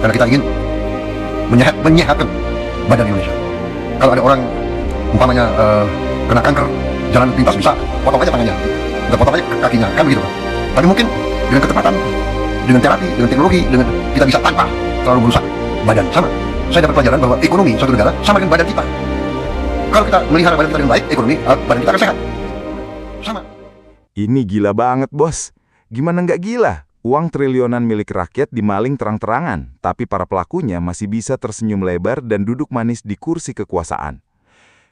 Karena kita ingin menyehatkan badan Indonesia. Kalau ada orang umpamanya kena kanker, jalan pintas bisa potong aja tangannya, kita potong aja kakinya, kan begitu. Tapi mungkin dengan ketepatan, dengan terapi, dengan teknologi, dengan kita bisa tanpa terlalu merusak badan. Sama, saya dapat pelajaran bahwa ekonomi suatu negara sama dengan badan kita. Kalau kita melihara badan kita dengan baik, ekonomi, badan kita akan sehat. Sama. Ini gila banget, bos. Gimana nggak gila? Uang triliunan milik rakyat dimaling terang-terangan, tapi para pelakunya masih bisa tersenyum lebar dan duduk manis di kursi kekuasaan.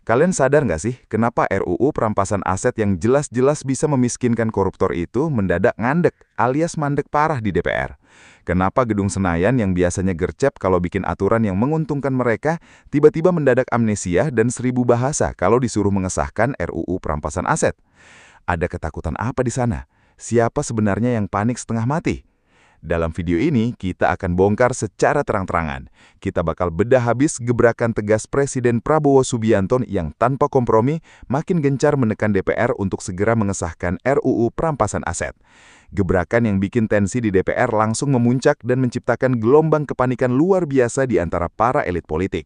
Kalian sadar nggak sih, kenapa RUU perampasan aset yang jelas-jelas bisa memiskinkan koruptor itu mendadak ngandek alias mandek parah di DPR? Kenapa Gedung Senayan yang biasanya gercep kalau bikin aturan yang menguntungkan mereka, tiba-tiba mendadak amnesia dan 1000 bahasa kalau disuruh mengesahkan RUU perampasan aset? Ada ketakutan apa di sana? Siapa sebenarnya yang panik setengah mati? Dalam video ini, kita akan bongkar secara terang-terangan. Kita bakal bedah habis gebrakan tegas Presiden Prabowo Subianto yang tanpa kompromi makin gencar menekan DPR untuk segera mengesahkan RUU perampasan aset. Gebrakan yang bikin tensi di DPR langsung memuncak dan menciptakan gelombang kepanikan luar biasa di antara para elit politik.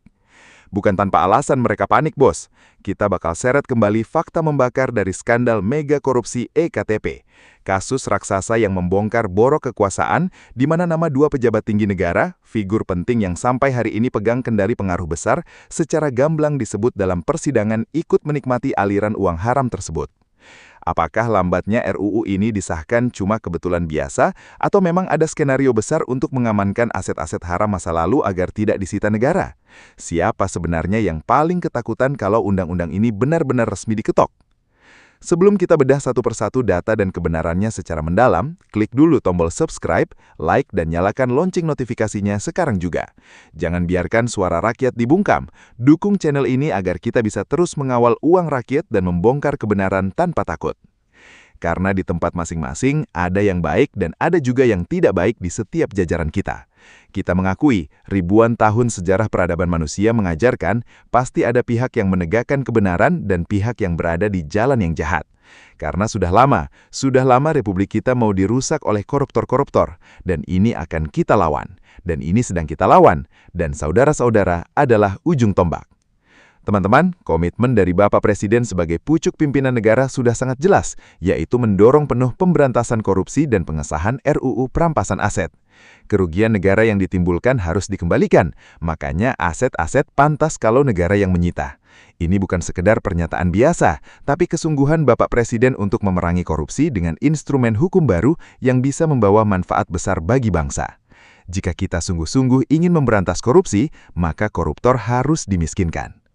Bukan tanpa alasan mereka panik, bos. Kita bakal seret kembali fakta membakar dari skandal mega korupsi EKTP. Kasus raksasa yang membongkar borok kekuasaan, di mana nama 2 pejabat tinggi negara, figur penting yang sampai hari ini pegang kendali pengaruh besar, secara gamblang disebut dalam persidangan ikut menikmati aliran uang haram tersebut. Apakah lambatnya RUU ini disahkan cuma kebetulan biasa, atau memang ada skenario besar untuk mengamankan aset-aset haram masa lalu agar tidak disita negara? Siapa sebenarnya yang paling ketakutan kalau undang-undang ini benar-benar resmi diketok? Sebelum kita bedah satu persatu data dan kebenarannya secara mendalam, klik dulu tombol subscribe, like, dan nyalakan lonceng notifikasinya sekarang juga. Jangan biarkan suara rakyat dibungkam. Dukung channel ini agar kita bisa terus mengawal uang rakyat dan membongkar kebenaran tanpa takut. Karena di tempat masing-masing, ada yang baik dan ada juga yang tidak baik di setiap jajaran kita. Kita mengakui, ribuan tahun sejarah peradaban manusia mengajarkan pasti ada pihak yang menegakkan kebenaran dan pihak yang berada di jalan yang jahat. Karena sudah lama Republik kita mau dirusak oleh koruptor-koruptor, dan ini akan kita lawan. Dan ini sedang kita lawan, dan saudara-saudara adalah ujung tombak. Teman-teman, komitmen dari Bapak Presiden sebagai pucuk pimpinan negara sudah sangat jelas, yaitu mendorong penuh pemberantasan korupsi dan pengesahan RUU perampasan aset. Kerugian negara yang ditimbulkan harus dikembalikan, makanya aset-aset pantas kalau negara yang menyita. Ini bukan sekedar pernyataan biasa, tapi kesungguhan Bapak Presiden untuk memerangi korupsi dengan instrumen hukum baru yang bisa membawa manfaat besar bagi bangsa. Jika kita sungguh-sungguh ingin memberantas korupsi, maka koruptor harus dimiskinkan.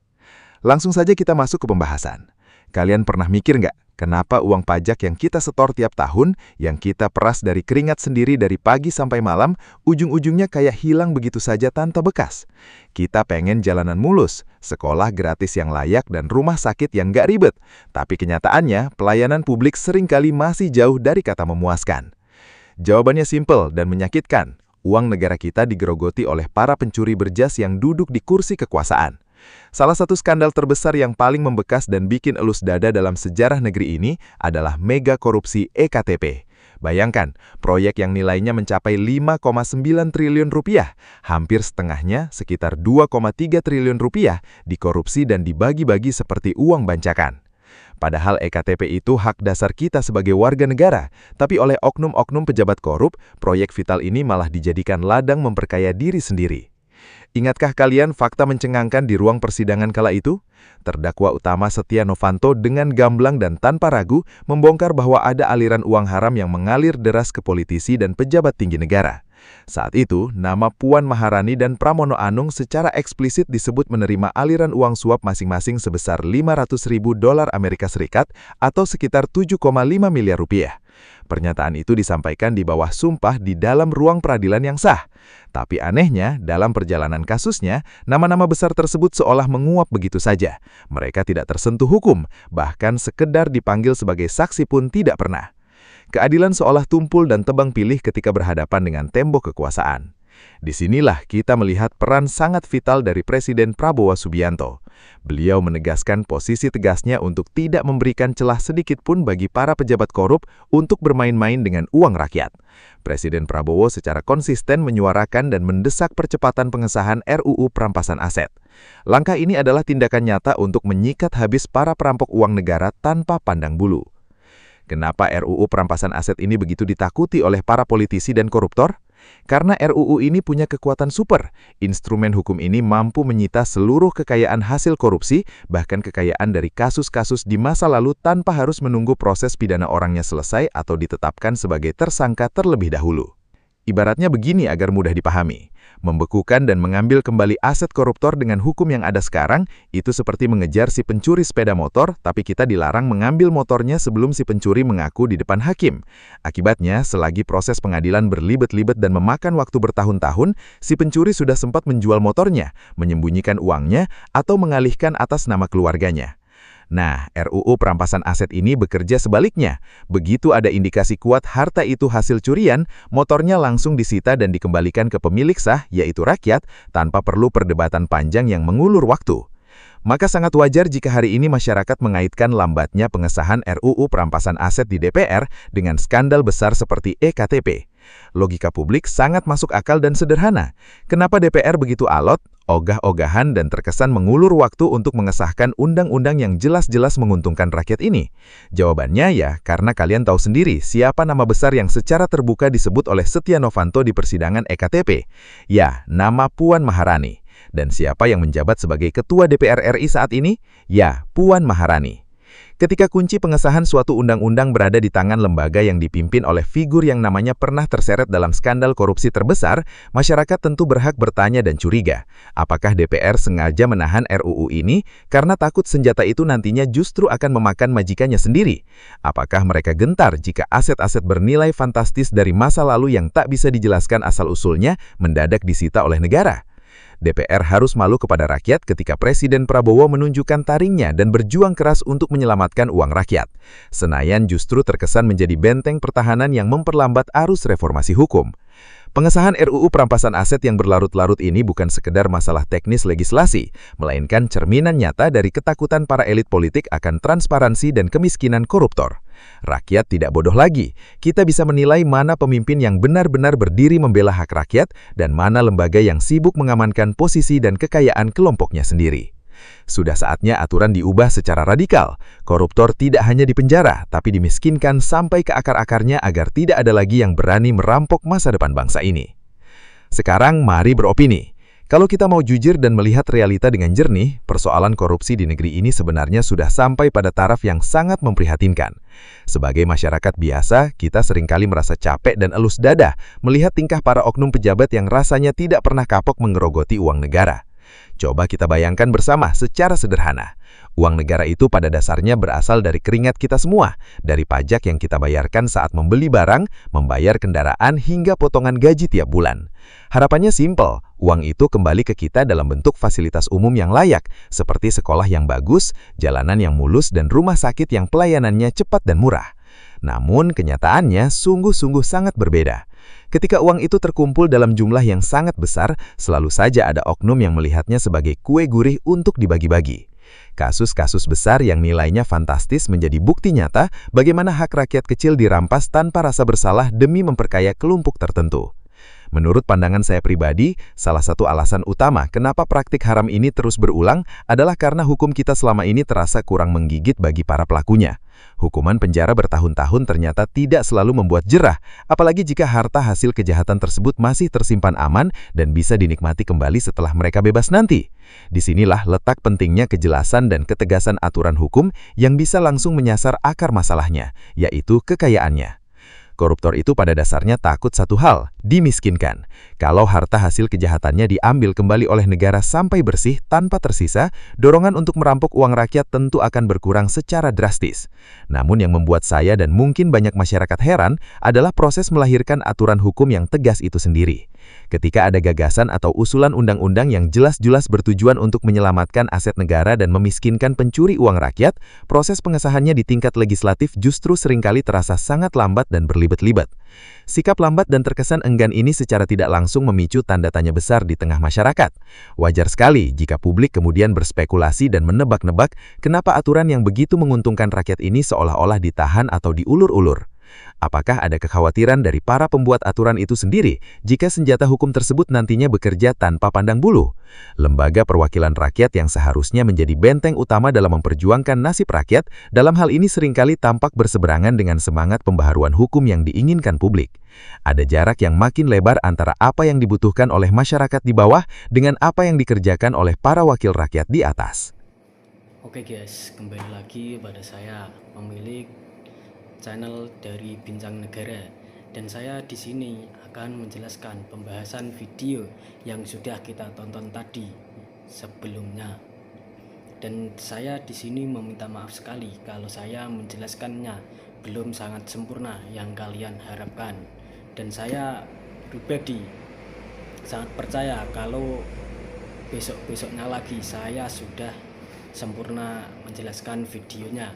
Langsung saja kita masuk ke pembahasan. Kalian pernah mikir nggak, kenapa uang pajak yang kita setor tiap tahun, yang kita peras dari keringat sendiri dari pagi sampai malam, ujung-ujungnya kayak hilang begitu saja tanpa bekas? Kita pengen jalanan mulus, sekolah gratis yang layak, dan rumah sakit yang nggak ribet. Tapi kenyataannya, pelayanan publik seringkali masih jauh dari kata memuaskan. Jawabannya simpel dan menyakitkan. Uang negara kita digerogoti oleh para pencuri berjas yang duduk di kursi kekuasaan. Salah satu skandal terbesar yang paling membekas dan bikin elus dada dalam sejarah negeri ini adalah mega korupsi EKTP. Bayangkan, proyek yang nilainya mencapai 5,9 triliun rupiah, hampir setengahnya, sekitar 2,3 triliun rupiah, dikorupsi dan dibagi-bagi seperti uang bancakan. Padahal EKTP itu hak dasar kita sebagai warga negara, tapi oleh oknum-oknum pejabat korup, proyek vital ini malah dijadikan ladang memperkaya diri sendiri. Ingatkah kalian fakta mencengangkan di ruang persidangan kala itu? Terdakwa utama Setia Novanto dengan gamblang dan tanpa ragu membongkar bahwa ada aliran uang haram yang mengalir deras ke politisi dan pejabat tinggi negara. Saat itu, nama Puan Maharani dan Pramono Anung secara eksplisit disebut menerima aliran uang suap masing-masing sebesar $500.000 Amerika Serikat atau sekitar 7,5 miliar rupiah. Pernyataan itu disampaikan di bawah sumpah di dalam ruang peradilan yang sah. Tapi anehnya, dalam perjalanan kasusnya, nama-nama besar tersebut seolah menguap begitu saja. Mereka tidak tersentuh hukum, bahkan sekedar dipanggil sebagai saksi pun tidak pernah. Keadilan seolah tumpul dan tebang pilih ketika berhadapan dengan tembok kekuasaan. Disinilah kita melihat peran sangat vital dari Presiden Prabowo Subianto. Beliau menegaskan posisi tegasnya untuk tidak memberikan celah sedikit pun bagi para pejabat korup untuk bermain-main dengan uang rakyat. Presiden Prabowo secara konsisten menyuarakan dan mendesak percepatan pengesahan RUU Perampasan Aset. Langkah ini adalah tindakan nyata untuk menyikat habis para perampok uang negara tanpa pandang bulu. Kenapa RUU Perampasan Aset ini begitu ditakuti oleh para politisi dan koruptor? Karena RUU ini punya kekuatan super. Instrumen hukum ini mampu menyita seluruh kekayaan hasil korupsi, bahkan kekayaan dari kasus-kasus di masa lalu tanpa harus menunggu proses pidana orangnya selesai atau ditetapkan sebagai tersangka terlebih dahulu. Ibaratnya begini agar mudah dipahami. Membekukan dan mengambil kembali aset koruptor dengan hukum yang ada sekarang, itu seperti mengejar si pencuri sepeda motor, tapi kita dilarang mengambil motornya sebelum si pencuri mengaku di depan hakim. Akibatnya, selagi proses pengadilan berlibat-libat dan memakan waktu bertahun-tahun, si pencuri sudah sempat menjual motornya, menyembunyikan uangnya, atau mengalihkan atas nama keluarganya. Nah, RUU Perampasan Aset ini bekerja sebaliknya. Begitu ada indikasi kuat harta itu hasil curian, motornya langsung disita dan dikembalikan ke pemilik sah, yaitu rakyat, tanpa perlu perdebatan panjang yang mengulur waktu. Maka sangat wajar jika hari ini masyarakat mengaitkan lambatnya pengesahan RUU Perampasan Aset di DPR dengan skandal besar seperti EKTP. Logika publik sangat masuk akal dan sederhana. Kenapa DPR begitu alot, ogah-ogahan dan terkesan mengulur waktu untuk mengesahkan undang-undang yang jelas-jelas menguntungkan rakyat ini? Jawabannya ya, karena kalian tahu sendiri siapa nama besar yang secara terbuka disebut oleh Setia Novanto di persidangan EKTP. Ya, nama Puan Maharani. Dan siapa yang menjabat sebagai Ketua DPR RI saat ini? Ya, Puan Maharani. Ketika kunci pengesahan suatu undang-undang berada di tangan lembaga yang dipimpin oleh figur yang namanya pernah terseret dalam skandal korupsi terbesar, masyarakat tentu berhak bertanya dan curiga. Apakah DPR sengaja menahan RUU ini karena takut senjata itu nantinya justru akan memakan majikannya sendiri? Apakah mereka gentar jika aset-aset bernilai fantastis dari masa lalu yang tak bisa dijelaskan asal-usulnya mendadak disita oleh negara? DPR harus malu kepada rakyat ketika Presiden Prabowo menunjukkan taringnya dan berjuang keras untuk menyelamatkan uang rakyat. Senayan justru terkesan menjadi benteng pertahanan yang memperlambat arus reformasi hukum. Pengesahan RUU Perampasan Aset yang berlarut-larut ini bukan sekedar masalah teknis legislasi, melainkan cerminan nyata dari ketakutan para elit politik akan transparansi dan kemiskinan koruptor. Rakyat tidak bodoh lagi. Kita bisa menilai mana pemimpin yang benar-benar berdiri membela hak rakyat dan mana lembaga yang sibuk mengamankan posisi dan kekayaan kelompoknya sendiri. Sudah saatnya aturan diubah secara radikal. Koruptor tidak hanya dipenjara, tapi dimiskinkan sampai ke akar-akarnya agar tidak ada lagi yang berani merampok masa depan bangsa ini. Sekarang mari beropini. Kalau kita mau jujur dan melihat realita dengan jernih, persoalan korupsi di negeri ini sebenarnya sudah sampai pada taraf yang sangat memprihatinkan. Sebagai masyarakat biasa, kita seringkali merasa capek dan elus dada melihat tingkah para oknum pejabat yang rasanya tidak pernah kapok menggerogoti uang negara. Coba kita bayangkan bersama secara sederhana. Uang negara itu pada dasarnya berasal dari keringat kita semua, dari pajak yang kita bayarkan saat membeli barang, membayar kendaraan, hingga potongan gaji tiap bulan. Harapannya simpel, uang itu kembali ke kita dalam bentuk fasilitas umum yang layak, seperti sekolah yang bagus, jalanan yang mulus, dan rumah sakit yang pelayanannya cepat dan murah. Namun kenyataannya sungguh-sungguh sangat berbeda. Ketika uang itu terkumpul dalam jumlah yang sangat besar, selalu saja ada oknum yang melihatnya sebagai kue gurih untuk dibagi-bagi. Kasus-kasus besar yang nilainya fantastis menjadi bukti nyata bagaimana hak rakyat kecil dirampas tanpa rasa bersalah demi memperkaya kelompok tertentu. Menurut pandangan saya pribadi, salah satu alasan utama kenapa praktik haram ini terus berulang adalah karena hukum kita selama ini terasa kurang menggigit bagi para pelakunya. Hukuman penjara bertahun-tahun ternyata tidak selalu membuat jerah, apalagi jika harta hasil kejahatan tersebut masih tersimpan aman dan bisa dinikmati kembali setelah mereka bebas nanti. Disinilah letak pentingnya kejelasan dan ketegasan aturan hukum yang bisa langsung menyasar akar masalahnya, yaitu kekayaannya. Koruptor itu pada dasarnya takut satu hal, dimiskinkan. Kalau harta hasil kejahatannya diambil kembali oleh negara sampai bersih tanpa tersisa, dorongan untuk merampok uang rakyat tentu akan berkurang secara drastis. Namun yang membuat saya dan mungkin banyak masyarakat heran adalah proses melahirkan aturan hukum yang tegas itu sendiri. Ketika ada gagasan atau usulan undang-undang yang jelas-jelas bertujuan untuk menyelamatkan aset negara dan memiskinkan pencuri uang rakyat, proses pengesahannya di tingkat legislatif justru seringkali terasa sangat lambat dan berlibat-libat. Sikap lambat dan terkesan enggan ini secara tidak langsung memicu tanda tanya besar di tengah masyarakat. Wajar sekali jika publik kemudian berspekulasi dan menebak-nebak kenapa aturan yang begitu menguntungkan rakyat ini seolah-olah ditahan atau diulur-ulur. Apakah ada kekhawatiran dari para pembuat aturan itu sendiri jika senjata hukum tersebut nantinya bekerja tanpa pandang bulu? Lembaga perwakilan rakyat yang seharusnya menjadi benteng utama dalam memperjuangkan nasib rakyat, dalam hal ini seringkali tampak berseberangan dengan semangat pembaharuan hukum yang diinginkan publik. Ada jarak yang makin lebar antara apa yang dibutuhkan oleh masyarakat di bawah dengan apa yang dikerjakan oleh para wakil rakyat di atas. Oke guys, kembali lagi pada saya, pemilik channel dari Bincang Negara, dan saya di sini akan menjelaskan pembahasan video yang sudah kita tonton tadi sebelumnya. Dan saya di sini meminta maaf sekali kalau saya menjelaskannya belum sangat sempurna yang kalian harapkan. Dan saya pribadi sangat percaya kalau besok-besoknya lagi saya sudah sempurna menjelaskan videonya.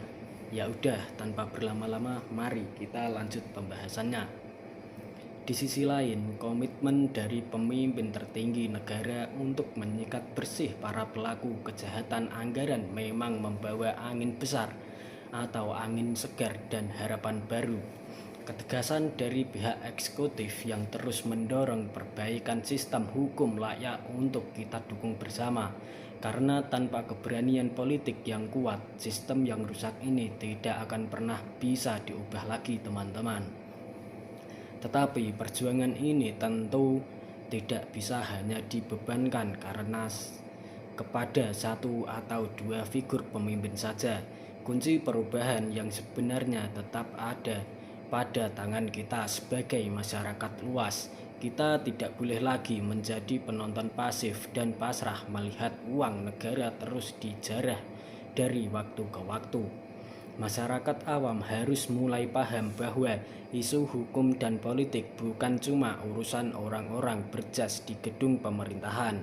Ya udah, tanpa berlama-lama, mari kita lanjut pembahasannya. Di sisi lain, komitmen dari pemimpin tertinggi negara untuk menyikat bersih para pelaku kejahatan anggaran memang membawa angin besar atau angin segar dan harapan baru. Ketegasan dari pihak eksekutif yang terus mendorong perbaikan sistem hukum layak untuk kita dukung bersama. Karena tanpa keberanian politik yang kuat, sistem yang rusak ini tidak akan pernah bisa diubah lagi, teman-teman. Tetapi perjuangan ini tentu tidak bisa hanya dibebankan karena kepada satu atau dua figur pemimpin saja. Kunci perubahan yang sebenarnya tetap ada pada tangan kita sebagai masyarakat luas. Kita tidak boleh lagi menjadi penonton pasif dan pasrah melihat uang negara terus dijarah dari waktu ke waktu. Masyarakat awam harus mulai paham bahwa isu hukum dan politik bukan cuma urusan orang-orang berjas di gedung pemerintahan,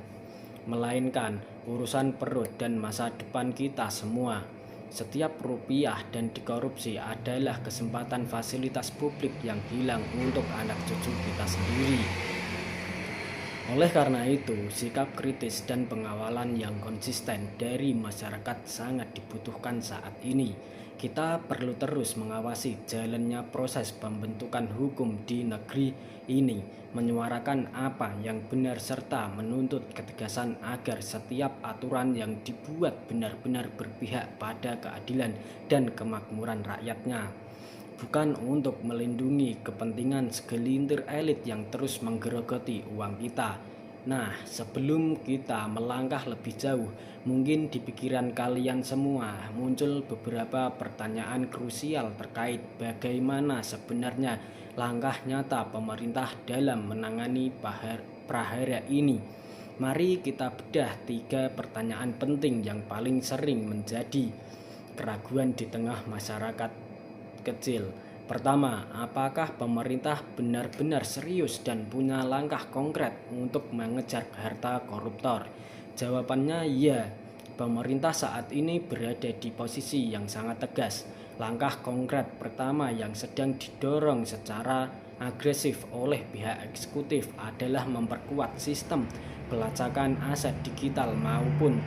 melainkan urusan perut dan masa depan kita semua. Setiap rupiah dan dikorupsi adalah kesempatan fasilitas publik yang hilang untuk anak cucu kita sendiri. Oleh karena itu, sikap kritis dan pengawalan yang konsisten dari masyarakat sangat dibutuhkan saat ini. Kita perlu terus mengawasi jalannya proses pembentukan hukum di negeri ini, menyuarakan apa yang benar serta menuntut ketegasan agar setiap aturan yang dibuat benar-benar berpihak pada keadilan dan kemakmuran rakyatnya, bukan untuk melindungi kepentingan segelintir elit yang terus menggerogoti uang kita. Nah, sebelum kita melangkah lebih jauh, mungkin di pikiran kalian semua muncul beberapa pertanyaan krusial terkait bagaimana sebenarnya langkah nyata pemerintah dalam menangani prahara ini. Mari kita bedah 3 pertanyaan penting yang paling sering menjadi keraguan di tengah masyarakat kecil. Pertama, apakah pemerintah benar-benar serius dan punya langkah konkret untuk mengejar harta koruptor? Jawabannya ya, pemerintah saat ini berada di posisi yang sangat tegas. Langkah konkret pertama yang sedang didorong secara agresif oleh pihak eksekutif adalah memperkuat sistem pelacakan aset digital maupun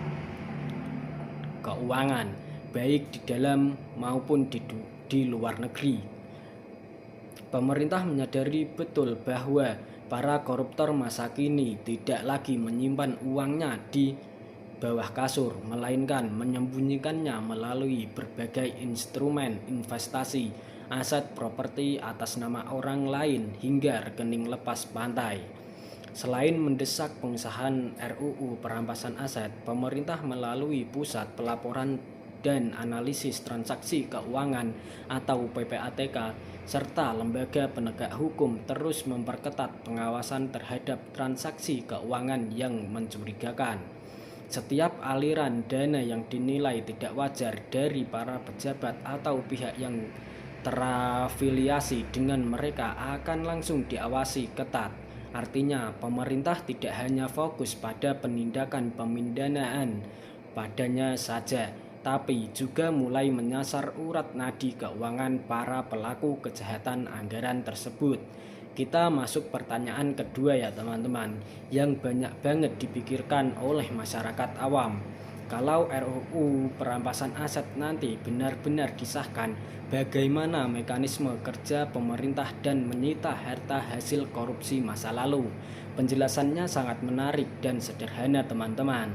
keuangan, baik di dalam maupun di luar negeri. Pemerintah menyadari betul bahwa para koruptor masa kini tidak lagi menyimpan uangnya di bawah kasur, melainkan menyembunyikannya melalui berbagai instrumen investasi, aset properti atas nama orang lain hingga rekening lepas pantai. Selain mendesak pengesahan RUU perampasan aset, pemerintah melalui Pusat Pelaporan dan Analisis Transaksi Keuangan atau PPATK serta lembaga penegak hukum terus memperketat pengawasan terhadap transaksi keuangan yang mencurigakan. Setiap aliran dana yang dinilai tidak wajar dari para pejabat atau pihak yang terafiliasi dengan mereka akan langsung diawasi ketat. Artinya, pemerintah tidak hanya fokus pada penindakan pemindanaan padanya saja, tapi juga mulai menyasar urat nadi keuangan para pelaku kejahatan anggaran tersebut. Kita masuk pertanyaan kedua ya teman-teman, yang banyak banget dipikirkan oleh masyarakat awam. Kalau RUU perampasan aset nanti benar-benar disahkan, bagaimana mekanisme kerja pemerintah dan menyita harta hasil korupsi masa lalu? Penjelasannya sangat menarik dan sederhana teman-teman.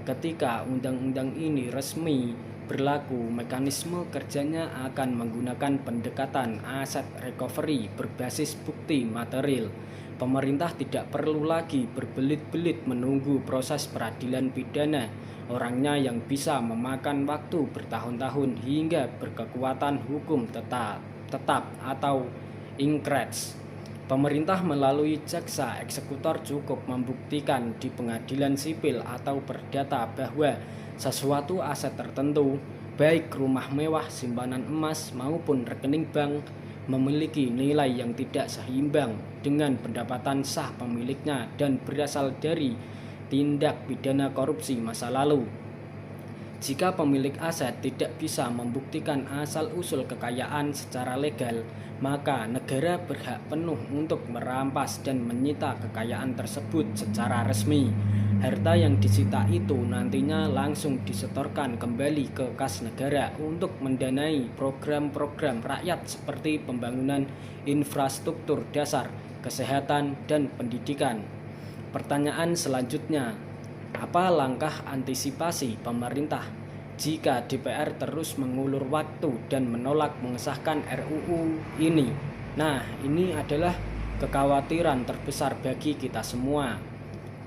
Ketika undang-undang ini resmi berlaku, mekanisme kerjanya akan menggunakan pendekatan aset recovery berbasis bukti material. Pemerintah tidak perlu lagi berbelit-belit menunggu proses peradilan pidana. Orangnya yang bisa memakan waktu bertahun-tahun hingga berkekuatan hukum tetap atau ingkrets. Pemerintah melalui jaksa eksekutor cukup membuktikan di pengadilan sipil atau perdata bahwa sesuatu aset tertentu, baik rumah mewah, simpanan emas maupun rekening bank, memiliki nilai yang tidak seimbang dengan pendapatan sah pemiliknya dan berasal dari tindak pidana korupsi masa lalu. Jika pemilik aset tidak bisa membuktikan asal-usul kekayaan secara legal, maka negara berhak penuh untuk merampas dan menyita kekayaan tersebut secara resmi. Harta yang disita itu nantinya langsung disetorkan kembali ke kas negara untuk mendanai program-program rakyat seperti pembangunan infrastruktur dasar, kesehatan, dan pendidikan. Pertanyaan selanjutnya, apa langkah antisipasi pemerintah jika DPR terus mengulur waktu dan menolak mengesahkan RUU ini? Nah, ini adalah kekhawatiran terbesar bagi kita semua.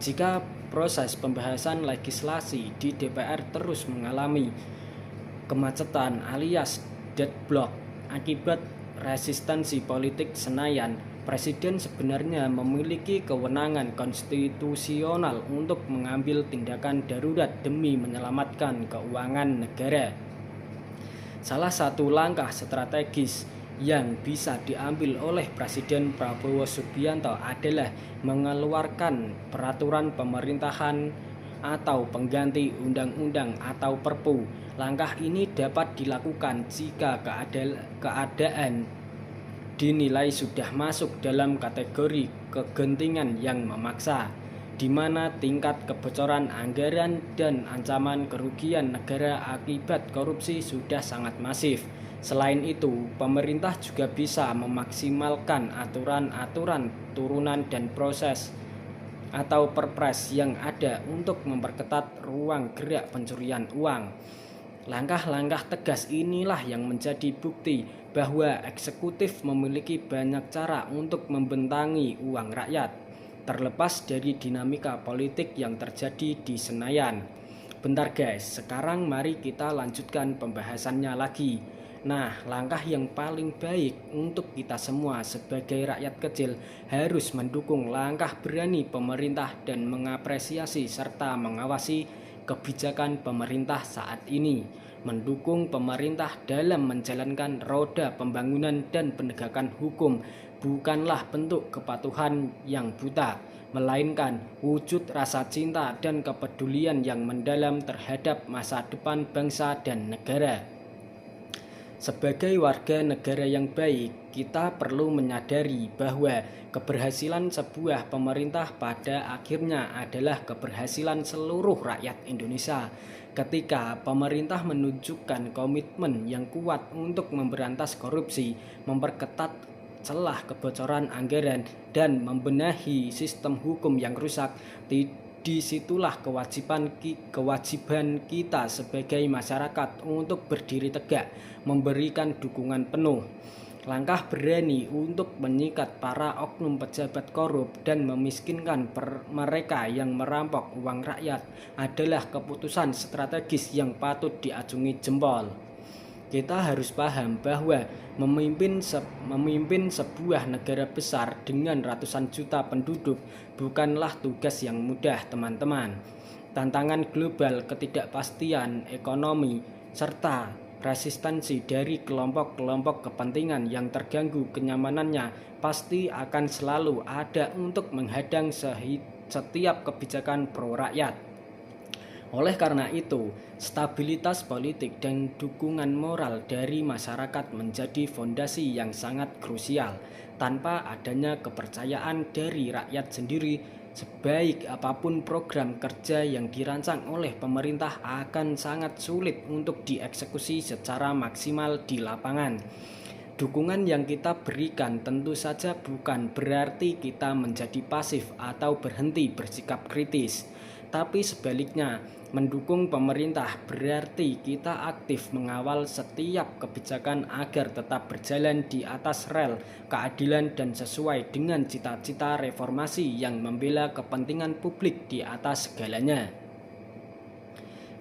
Jika proses pembahasan legislasi di DPR terus mengalami kemacetan alias deadlock akibat resistensi politik Senayan, Presiden sebenarnya memiliki kewenangan konstitusional untuk mengambil tindakan darurat demi menyelamatkan keuangan negara. Salah satu langkah strategis yang bisa diambil oleh Presiden Prabowo Subianto adalah mengeluarkan peraturan pemerintahan atau pengganti undang-undang atau Perpu. Langkah ini dapat dilakukan jika keadaan dinilai sudah masuk dalam kategori kegentingan yang memaksa, di mana tingkat kebocoran anggaran dan ancaman kerugian negara akibat korupsi sudah sangat masif. Selain itu, pemerintah juga bisa memaksimalkan aturan-aturan turunan dan proses atau perpres yang ada untuk memperketat ruang gerak pencurian uang. Langkah-langkah tegas inilah yang menjadi bukti bahwa eksekutif memiliki banyak cara untuk membentangi uang rakyat, terlepas dari dinamika politik yang terjadi di Senayan. Bentar guys, sekarang mari kita lanjutkan pembahasannya lagi. Nah, langkah yang paling baik untuk kita semua sebagai rakyat kecil harus mendukung langkah berani pemerintah dan mengapresiasi serta mengawasi kebijakan pemerintah saat ini, mendukung pemerintah dalam menjalankan roda pembangunan dan penegakan hukum bukanlah bentuk kepatuhan yang buta, melainkan wujud rasa cinta dan kepedulian yang mendalam terhadap masa depan bangsa dan negara. Sebagai warga negara yang baik, kita perlu menyadari bahwa keberhasilan sebuah pemerintah pada akhirnya adalah keberhasilan seluruh rakyat Indonesia. Ketika pemerintah menunjukkan komitmen yang kuat untuk memberantas korupsi, memperketat celah kebocoran anggaran, dan membenahi sistem hukum yang rusak, disitulah kewajiban kita sebagai masyarakat untuk berdiri tegak, memberikan dukungan penuh. Langkah berani untuk menyikat para oknum pejabat korup dan memiskinkan mereka yang merampok uang rakyat adalah keputusan strategis yang patut diacungi jempol. Kita harus paham bahwa memimpin sebuah negara besar dengan ratusan juta penduduk bukanlah tugas yang mudah, teman-teman. Tantangan global, ketidakpastian ekonomi, serta resistensi dari kelompok-kelompok kepentingan yang terganggu kenyamanannya pasti akan selalu ada untuk menghadang setiap kebijakan pro rakyat. Oleh karena itu, stabilitas politik dan dukungan moral dari masyarakat menjadi fondasi yang sangat krusial. Tanpa adanya kepercayaan dari rakyat sendiri, sebaik apapun program kerja yang dirancang oleh pemerintah akan sangat sulit untuk dieksekusi secara maksimal di lapangan. Dukungan yang kita berikan tentu saja bukan berarti kita menjadi pasif atau berhenti bersikap kritis. Tapi sebaliknya, mendukung pemerintah berarti kita aktif mengawal setiap kebijakan agar tetap berjalan di atas rel keadilan dan sesuai dengan cita-cita reformasi yang membela kepentingan publik di atas segalanya.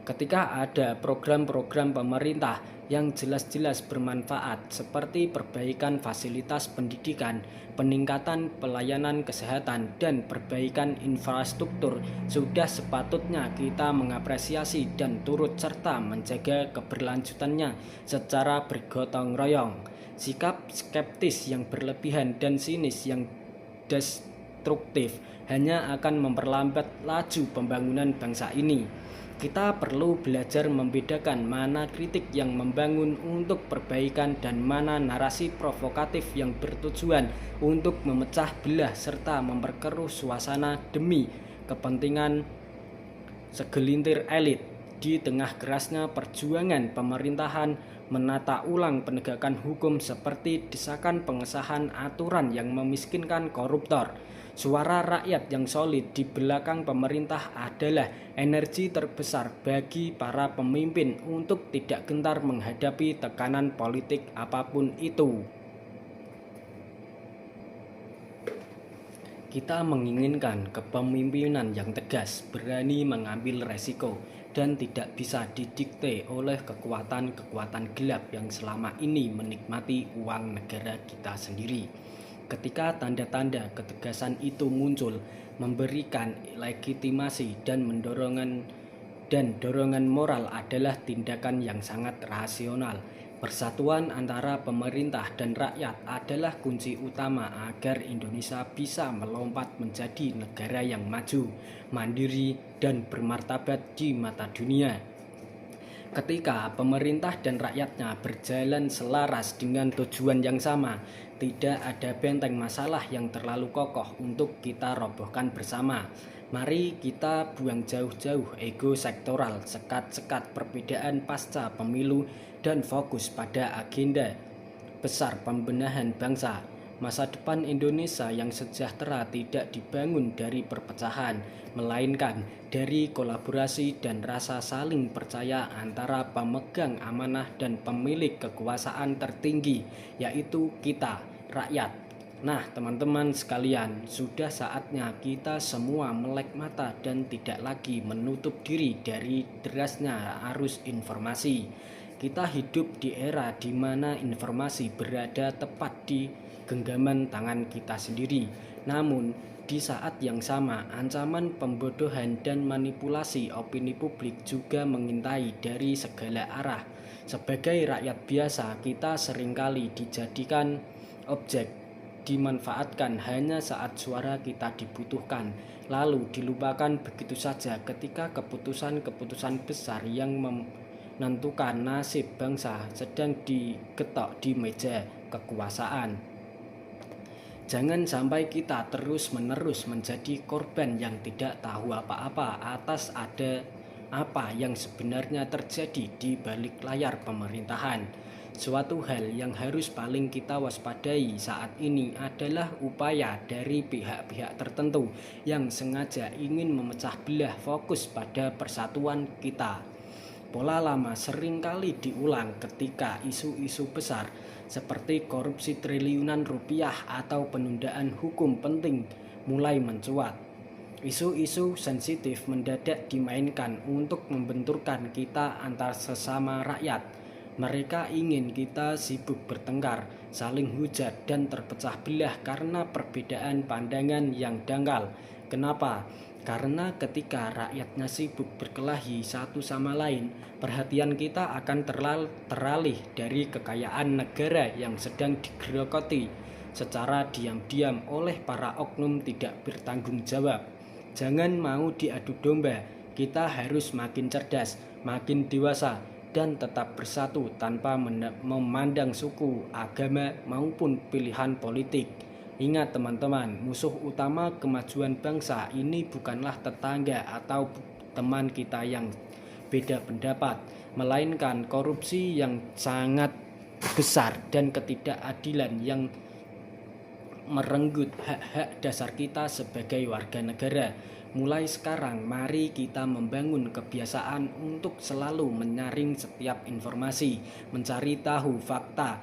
Ketika ada program-program pemerintah yang jelas-jelas bermanfaat seperti perbaikan fasilitas pendidikan, peningkatan pelayanan kesehatan, dan perbaikan infrastruktur, sudah sepatutnya kita mengapresiasi dan turut serta menjaga keberlanjutannya secara bergotong royong. Sikap skeptis yang berlebihan dan sinis yang destruktif hanya akan memperlambat laju pembangunan bangsa ini. Kita perlu belajar membedakan mana kritik yang membangun untuk perbaikan dan mana narasi provokatif yang bertujuan untuk memecah belah serta memperkeruh suasana demi kepentingan segelintir elit. Di tengah kerasnya perjuangan pemerintahan menata ulang penegakan hukum seperti desakan pengesahan aturan yang memiskinkan koruptor, suara rakyat yang solid di belakang pemerintah adalah energi terbesar bagi para pemimpin untuk tidak gentar menghadapi tekanan politik apapun itu. Kita menginginkan kepemimpinan yang tegas, berani mengambil resiko, dan tidak bisa didikte oleh kekuatan-kekuatan gelap yang selama ini menikmati uang negara kita sendiri. Ketika tanda-tanda ketegasan itu muncul, memberikan legitimasi dan dorongan moral adalah tindakan yang sangat rasional. Persatuan antara pemerintah dan rakyat adalah kunci utama agar Indonesia bisa melompat menjadi negara yang maju, mandiri, dan bermartabat di mata dunia. Ketika pemerintah dan rakyatnya berjalan selaras dengan tujuan yang sama, tidak ada benteng masalah yang terlalu kokoh untuk kita robohkan bersama. Mari kita buang jauh-jauh ego sektoral, sekat-sekat perbedaan pasca pemilu, dan fokus pada agenda besar pembenahan bangsa. Masa depan Indonesia yang sejahtera tidak dibangun dari perpecahan, melainkan dari kolaborasi dan rasa saling percaya antara pemegang amanah dan pemilik kekuasaan tertinggi, yaitu kita, rakyat. Nah, teman-teman sekalian, sudah saatnya kita semua melek mata dan tidak lagi menutup diri dari derasnya arus informasi. Kita hidup di era di mana informasi berada tepat di genggaman tangan kita sendiri. Namun, di saat yang sama, ancaman pembodohan dan manipulasi opini publik juga mengintai dari segala arah. Sebagai rakyat biasa, kita seringkali dijadikan objek, dimanfaatkan hanya saat suara kita dibutuhkan, lalu dilupakan begitu saja ketika keputusan-keputusan besar yang menentukan nasib bangsa sedang digetok di meja kekuasaan. Jangan sampai kita terus-menerus menjadi korban yang tidak tahu apa-apa atas apa yang sebenarnya terjadi di balik layar pemerintahan. Suatu hal yang harus paling kita waspadai saat ini adalah upaya dari pihak-pihak tertentu yang sengaja ingin memecah belah fokus pada persatuan kita. Pola lama seringkali diulang ketika isu-isu besar seperti korupsi triliunan rupiah atau penundaan hukum penting mulai mencuat. Isu-isu sensitif mendadak dimainkan untuk membenturkan kita antar sesama rakyat. Mereka ingin kita sibuk bertengkar, saling hujat, dan terpecah belah karena perbedaan pandangan yang dangkal. Kenapa? Karena ketika rakyatnya sibuk berkelahi satu sama lain, perhatian kita akan teralih dari kekayaan negara yang sedang digerogoti secara diam-diam oleh para oknum tidak bertanggung jawab. Jangan mau diadu domba, kita harus makin cerdas, makin dewasa, dan tetap bersatu tanpa memandang suku, agama, maupun pilihan politik. Ingat teman-teman, musuh utama kemajuan bangsa ini bukanlah tetangga atau teman kita yang beda pendapat, melainkan korupsi yang sangat besar dan ketidakadilan yang merenggut hak-hak dasar kita sebagai warga negara. Mulai sekarang, mari kita membangun kebiasaan untuk selalu menyaring setiap informasi, mencari tahu fakta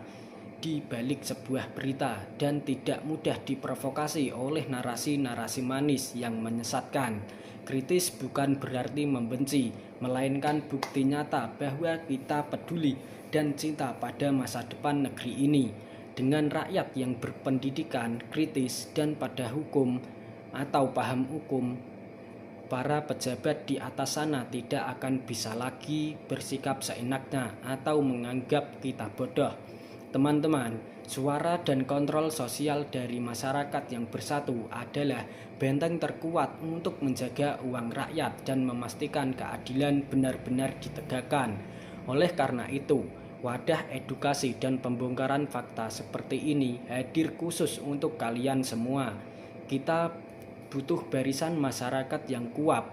di balik sebuah berita, dan tidak mudah diprovokasi oleh narasi-narasi manis yang menyesatkan. Kritis bukan berarti membenci, melainkan bukti nyata bahwa kita peduli dan cinta pada masa depan negeri ini. Dengan rakyat yang berpendidikan, kritis, dan pada hukum atau paham hukum, para pejabat di atas sana tidak akan bisa lagi bersikap seenaknya atau menganggap kita bodoh. Teman-teman, suara dan kontrol sosial dari masyarakat yang bersatu adalah benteng terkuat untuk menjaga uang rakyat dan memastikan keadilan benar-benar ditegakkan. Oleh karena itu, wadah edukasi dan pembongkaran fakta seperti ini hadir khusus untuk kalian semua. Kita butuh barisan masyarakat yang kuat,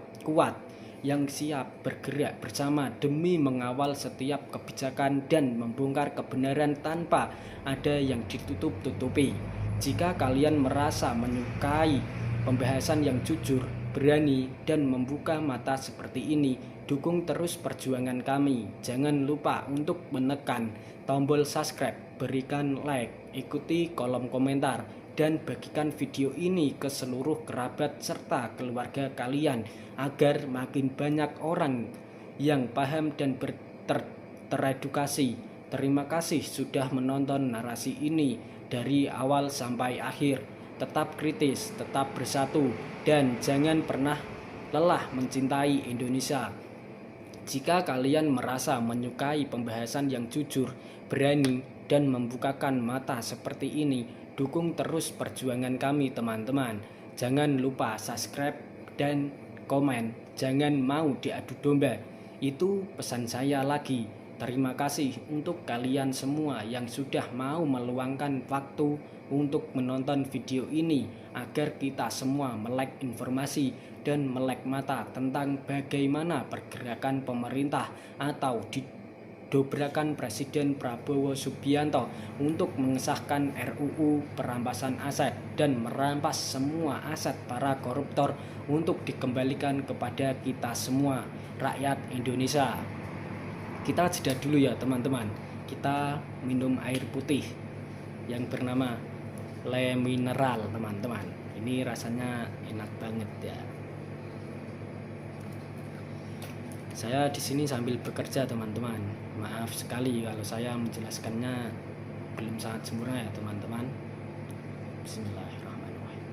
yang siap bergerak bersama demi mengawal setiap kebijakan dan membongkar kebenaran tanpa ada yang ditutup-tutupi. Jika kalian merasa menyukai pembahasan yang jujur, berani, dan membuka mata seperti ini, dukung terus perjuangan kami. Jangan lupa untuk menekan tombol subscribe, berikan like, ikuti kolom komentar, dan bagikan video ini ke seluruh kerabat serta keluarga kalian agar makin banyak orang yang paham dan teredukasi. Terima kasih sudah menonton narasi ini dari awal sampai akhir. Tetap kritis, tetap bersatu, dan jangan pernah lelah mencintai Indonesia. Jika kalian merasa menyukai pembahasan yang jujur, berani, dan membukakan mata seperti ini, dukung terus perjuangan kami teman-teman. Jangan lupa subscribe dan komen. Jangan mau diadu domba. Itu pesan saya lagi. Terima kasih untuk kalian semua yang sudah mau meluangkan waktu untuk menonton video ini agar kita semua melek informasi dan melek mata tentang bagaimana pergerakan pemerintah atau dobrakan Presiden Prabowo Subianto untuk mengesahkan RUU perampasan aset dan merampas semua aset para koruptor untuk dikembalikan kepada kita semua, rakyat Indonesia. Kita jeda dulu ya teman-teman. Kita minum air putih yang bernama Le Mineral teman-teman. Ini rasanya enak banget ya. Saya di sini sambil bekerja teman-teman. Maaf sekali kalau saya menjelaskannya belum sangat sempurna ya teman-teman. Bismillahirrahmanirrahim.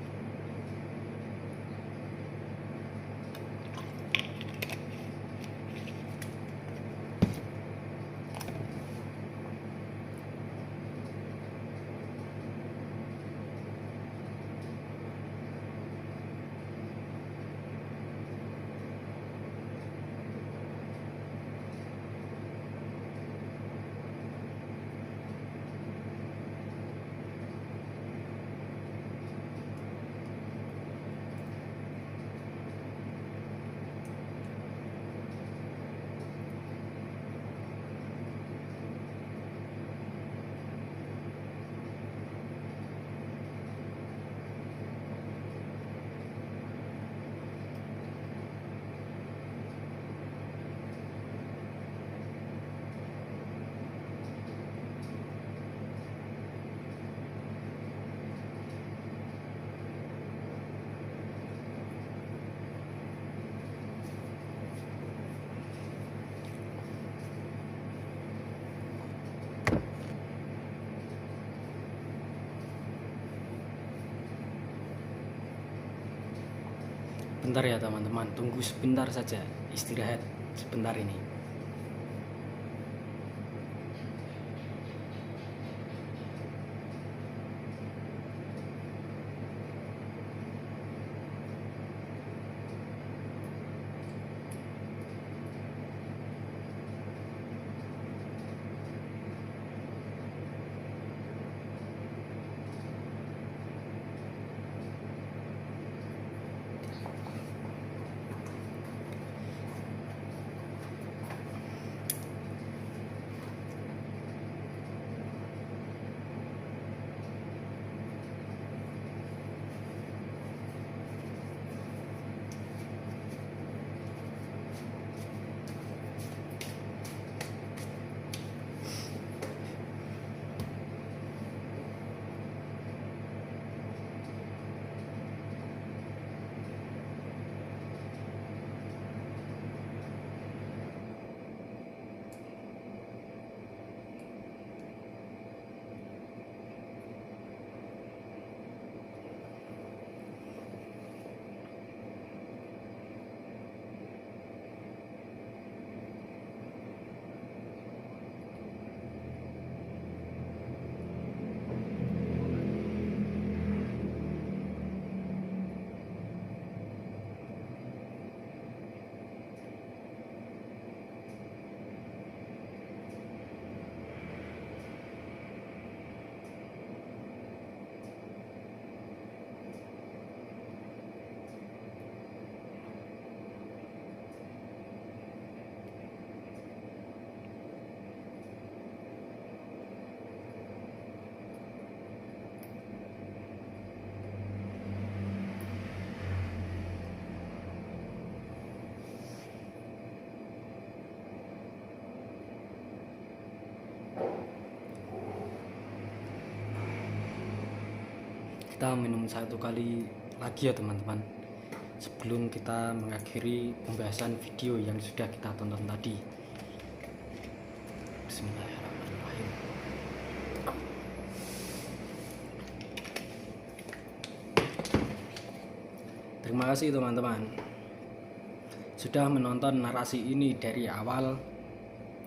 Bentar ya teman-teman, tunggu sebentar saja, istirahat sebentar ini. Kita minum satu kali lagi ya teman-teman, sebelum kita mengakhiri pembahasan video yang sudah kita tonton tadi. Bismillahirrahmanirrahim. Terima kasih teman-teman sudah menonton narasi ini dari awal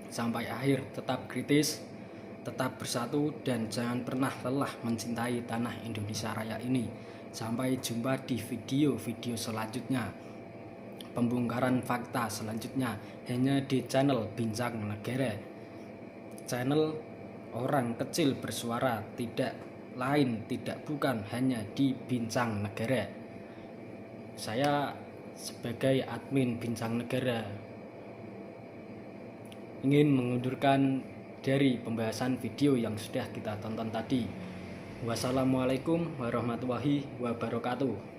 sampai akhir. Tetap kritis, tetap bersatu, dan jangan pernah lelah mencintai tanah Indonesia Raya ini. Sampai jumpa di video-video selanjutnya, pembongkaran fakta selanjutnya, hanya di channel Bincang Negara. Channel orang kecil bersuara, tidak lain tidak bukan hanya di Bincang Negara. Saya sebagai admin Bincang Negara ingin mengundurkan dari pembahasan video yang sudah kita tonton tadi. Wassalamualaikum warahmatullahi wabarakatuh.